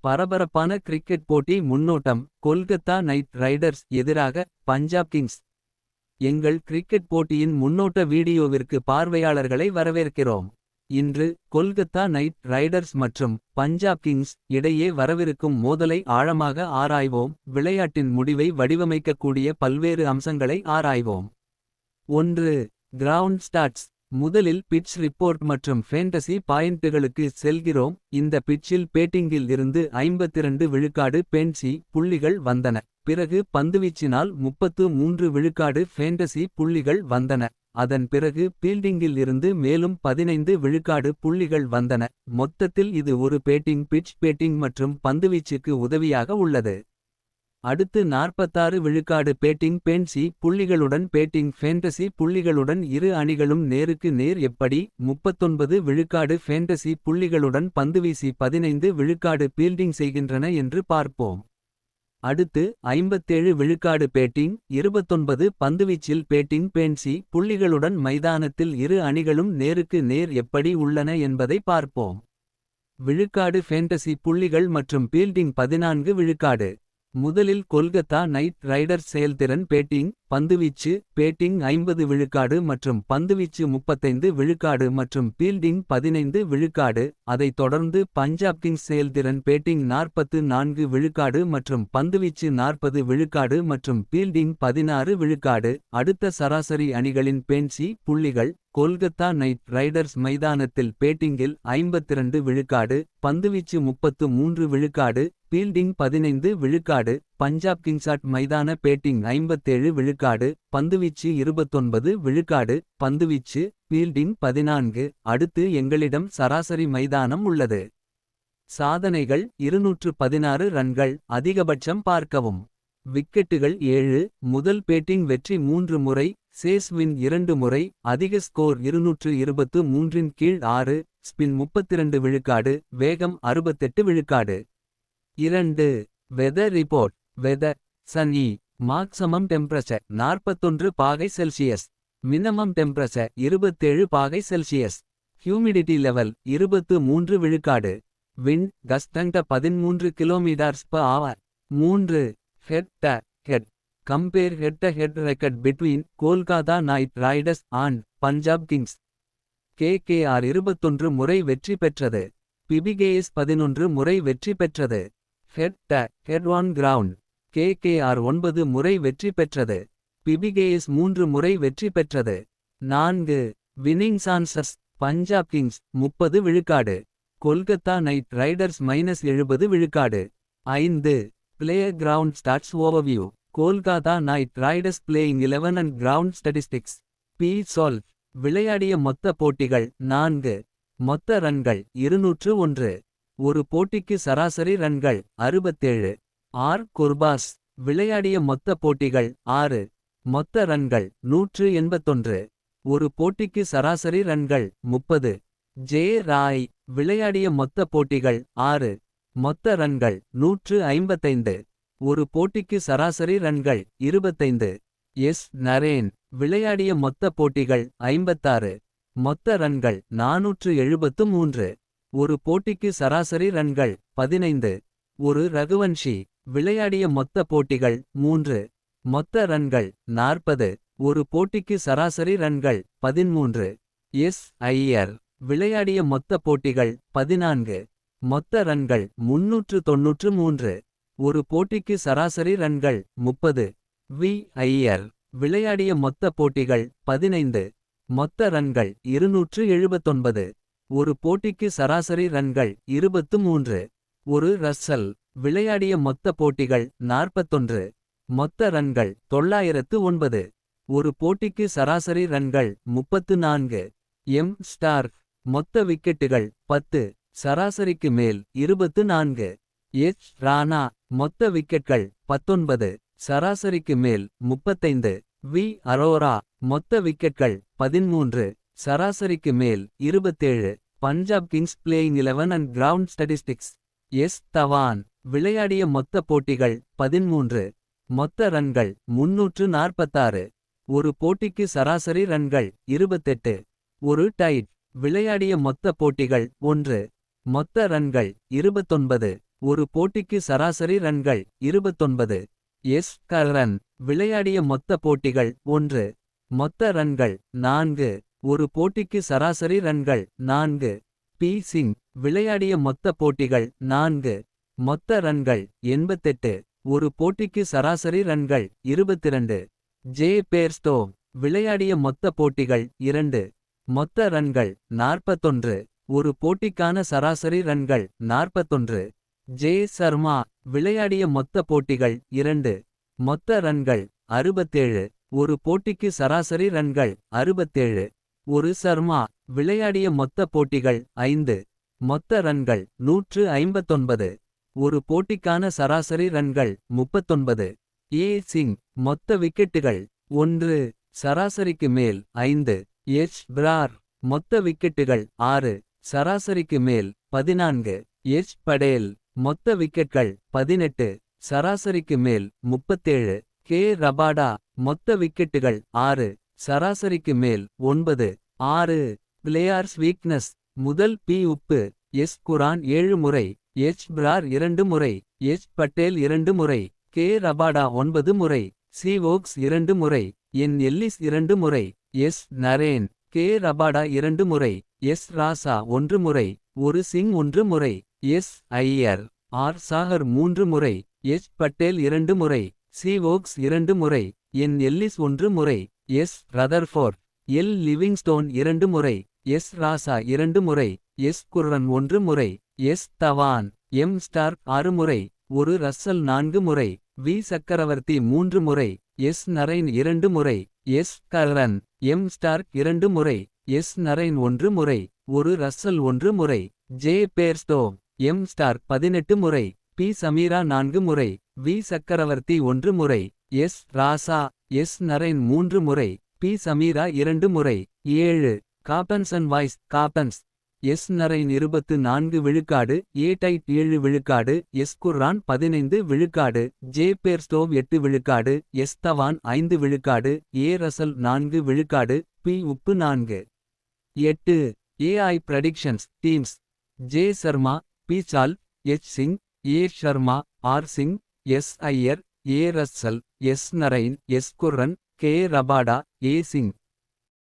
பரபரப்பான கிரிக்கெட் போட்டி முன்னோட்டம். Kolkata night Riders எதிராக பஞ்சாப் கிங்ஸ். எங்கள் கிரிக்கெட் போட்டியின் முன்னோட்ட வீடியோவிற்கு பார்வையாளர்களை வரவேற்கிறோம். இன்று கொல்கத்தா நைட் ரைடர்ஸ் மற்றும் பஞ்சாப் கிங்ஸ் இடையே வரவிருக்கும் மோதலை ஆழமாக ஆராய்வோம். விளையாட்டின் முடிவை வடிவமைக்கக்கூடிய பல்வேறு அம்சங்களை ஆராய்வோம். 1. Ground stats. முதலில் பிட்ச் ரிப்போர்ட் மற்றும் ஃபேண்டசி பாயிண்டுகளுக்கு செல்கிறோம். இந்த பிட்சில் பேட்டிங்கில் இருந்து 52 விழுக்காடு பேன்சி புள்ளிகள் வந்தன. பிறகு பந்துவீச்சினால் 33 விழுக்காடு ஃபேண்டசி புள்ளிகள் வந்தன. அதன் பிறகு பீல்டிங்கில் இருந்து மேலும் 15 விழுக்காடு புள்ளிகள் வந்தன. மொத்தத்தில் இது ஒரு பேட்டிங் பிட்ச். பேட்டிங் மற்றும் பந்துவீச்சுக்கு உதவியாக உள்ளது. அடுத்து 46 விழுக்காடு பேட்டிங் பேன்சி புள்ளிகளுடன் பேட்டிங் ஃபேண்டசி புள்ளிகளுடன் இரு அணிகளும் நேருக்கு நேர். எப்படி 39 விழுக்காடு ஃபேண்டசி புள்ளிகளுடன் பந்துவீசி 15 விழுக்காடு பீல்டிங் செய்கின்றன என்று பார்ப்போம். அடுத்து 57 விழுக்காடு பேட்டிங் 29 பந்துவீச்சில் பேட்டிங் பேன்சி புள்ளிகளுடன் மைதானத்தில் இரு அணிகளும் நேருக்கு நேர் எப்படி உள்ளன என்பதை பார்ப்போம். விழுக்காடு ஃபேண்டசி புள்ளிகள் மற்றும் பீல்டிங் 14 விழுக்காடு. முதலில் கொல்கத்தா நைட் ரைடர்ஸ் செயல்திறன். பேட்டிங் பந்துவீச்சு பேட்டிங் 50 விழுக்காடு மற்றும் பந்துவீச்சு 35 விழுக்காடு மற்றும் பீல்டிங் 15 விழுக்காடு. அதைத் தொடர்ந்து பஞ்சாப் கிங்ஸ் செயல்திறன். பேட்டிங் 44 விழுக்காடு மற்றும் பந்துவீச்சு 40 விழுக்காடு மற்றும் பீல்டிங் 16 விழுக்காடு. அடுத்த சராசரி அணிகளின் பேன்சி புள்ளிகள். கொல்கத்தா நைட் ரைடர்ஸ் மைதானத்தில் பேட்டிங்கில் 52 விழுக்காடு பந்துவீச்சு 33 விழுக்காடு பீல்டிங் 15 விழுக்காடு. பஞ்சாப் கிங்ஸாட் மைதான பேட்டிங் 57 விழுக்காடு பந்துவீச்சு 29 விழுக்காடு பந்துவீச்சு பீல்டிங் 14. அடுத்து எங்களிடம் சராசரி மைதானம் உள்ளது. சாதனைகள் 216 ரன்கள் அதிகபட்சம் பார்க்கவும். விக்கெட்டுகள் 7. முதல் பேட்டிங் வெற்றி 3 முறை சேஸ் வின் 2 முறை. அதிக ஸ்கோர் 223 இன் கீழ் 6. ஸ்பின் 32 விழுக்காடு வேகம் 68 விழுக்காடு. 2. Weather report. வெதர் சனி. மாக்ஸிமம் டெம்பரேச்சர் 41 பாகை செல்சியஸ். மினிமம் டெம்பரேச்சர் 27 பாகை செல்சியஸ். ஹியூமிடிட்டி லெவல் 23 விழுக்காடு. விண்ட் கஸ்டன்ட 13 km/h. 3. Head to head. Compare head to head record between Kolkata Knight Riders and Punjab Kings. KKR 21 முறை வெற்றி பெற்றது. PBKS 11 முறை வெற்றி பெற்றது. Head to head on ground. KKR 9 முறை வெற்றி பெற்றது. PBKS 3 முறை வெற்றி பெற்றது. 4. Winning chances. பஞ்சாப் கிங்ஸ் 30 விழுக்காடு. கொல்கத்தா நைட் ரைடர்ஸ் -70 விழுக்காடு. 5. Player ground stats overview. Kolkata night Riders playing 11 and ground statistics. P-Solve. விளையாடிய மொத்த போட்டிகள் 4. மொத்த ரன்கள் 201. ஒரு போட்டிக்கு சராசரி ரன்கள் 67. ஆர் குர்பாஸ். விளையாடிய மொத்த போட்டிகள் 6. மொத்த ரன்கள் 181. ஒரு போட்டிக்கு சராசரி ரன்கள் 30. ஜே ராய். விளையாடிய மொத்த போட்டிகள் 6. மொத்த ரன்கள் 155. ஒரு போட்டிக்கு சராசரி ரன்கள் 25. எஸ் நரேன். விளையாடிய மொத்த போட்டிகள் 56. மொத்த ரன்கள் 473. ஒரு போட்டிக்கு சராசரி ரன்கள் 15. ஒரு ரகுவன்ஷி. விளையாடிய மொத்த போட்டிகள் 3. மொத்த ரன்கள் 40. ஒரு போட்டிக்கு சராசரி ரன்கள் 13. எஸ் ஐயர். விளையாடிய மொத்த போட்டிகள் 14. மொத்த ரன்கள் 393. ஒரு போட்டிக்கு சராசரி ரன்கள் 30. வி ஐயர். விளையாடிய மொத்த போட்டிகள் 15. மொத்த ரன்கள் 279. ஒரு போட்டிக்கு சராசரி ரன்கள் 23. ஒரு ரஸ்ஸல். விளையாடிய மொத்த போட்டிகள் 41. மொத்த ரன்கள் 909. ஒரு போட்டிக்கு சராசரி ரன்கள் 34. M Starc. மொத்த விக்கெட்டுகள் 10. சராசரிக்கு மேல் 24. எச் ராணா. மொத்த விக்கெட்கள் 19. சராசரிக்கு மேல் 35. வி அரோரா. மொத்த விக்கெட்கள் 13. சராசரிக்கு மேல் 27. Punjab Kings playing 11 and ground statistics. S Dhawan. விளையாடிய மொத்த போட்டிகள் 13. மொத்த ரன்கள் 346. ஒரு போட்டிக்கு சராசரி ரன்கள் 28. ஒரு டைட். விளையாடிய மொத்த போட்டிகள் 1. மொத்த ரன்கள் 29. ஒரு போட்டிக்கு சராசரி ரன்கள் 29. S Curran. விளையாடிய மொத்த போட்டிகள் 1. மொத்த ரன்கள் 4. ஒரு போட்டிக்கு சராசரி ரன்கள் 4. பி சிங். விளையாடிய மொத்த போட்டிகள் 4. மொத்த ரன்கள் 88. ஒரு போட்டிக்கு சராசரி ரன்கள் 22. J Bairstow. விளையாடிய மொத்த போட்டிகள் 2. மொத்த ரன்கள் 41. ஒரு போட்டிக்கான சராசரி ரன்கள் 41. ஜே சர்மா. விளையாடிய மொத்த போட்டிகள் 2. மொத்த ரன்கள் 67. ஒரு போட்டிக்கு சராசரி ரன்கள் 67. ஒரு சர்மா. விளையாடிய மொத்த போட்டிகள் 5. மொத்த ரன்கள் 159. ஒரு போட்டிக்கான சராசரி ரன்கள் 39. ஏ சிங். மொத்த விக்கெட்டுகள் 1. சராசரிக்கு மேல் 5. எச் பிரார். மொத்த விக்கெட்டுகள் 6. சராசரிக்கு மேல் 14. எச் படேல். மொத்த விக்கெட்கள் 18. சராசரிக்கு மேல் 37. K Rabada. மொத்த விக்கெட்டுகள் 6. சராசரிக்கு மேல் 9. 6. பிளேயார்ஸ் வீக்னஸ். முதல் பி உப்பு. எஸ் குரான் 7 முறை. எச் பிரார் 2 முறை. எச் பட்டேல் 2 முறை. கே ரபாடா 9 முறை. சி வோக்ஸ் 2 முறை. என் எல்லிஸ் 2 முறை. எஸ் நரேன். கே ரபாடா 2 முறை. எஸ் ராசா 1 முறை. ஒரு சிங் 1 முறை. எஸ் ஐயர். ஆர் சாகர் 3 முறை. எச் பட்டேல் 2 முறை. சி வோக்ஸ் 2 முறை. என் எல்லிஸ் 1 முறை. S Rutherford. எல் லிவிங்ஸ்டோன் 2 முறை. எஸ் ராசா 2 முறை. எஸ் குர்ரன் 1 முறை. எஸ் தவான். எம் ஸ்டார்க் 6 முறை. ஒரு ரஸ்ஸல் 4 முறை. வி சக்கரவர்த்தி 3 முறை. எஸ் நரைன் 2 முறை. S Curran. எம் ஸ்டார்க் 2 முறை. எஸ் நரைன் 1 முறை. ஒரு ரஸ்ஸல் 1 முறை. J Bairstow. எம் ஸ்டார்க் 18 முறை. பி சமீரா 4 முறை. வி சக்கரவர்த்தி 1 முறை. எஸ் ராசா. எஸ் நரைன் 3 முறை. பி சமீரா 2 முறை. 7. காப்பன்சன் வாய்ஸ் காப்பன்ஸ். எஸ் நரைன் 24 விழுக்காடு. ஏ டைட் 7 விழுக்காடு. எஸ் குர்ரான் 15 விழுக்காடு. ஜே பேர்ஸ்டோவ் 8 விழுக்காடு. எஸ் தவான் 5 விழுக்காடு. ஏ ரசல் 4 விழுக்காடு. பி உப்பு 4. 8. AI predictions teams. J Sharma. P Salt. H Singh. A Sharma. R Singh. S Iyer. A Russell. S Narine. S Curran. K Rabada. A Singh.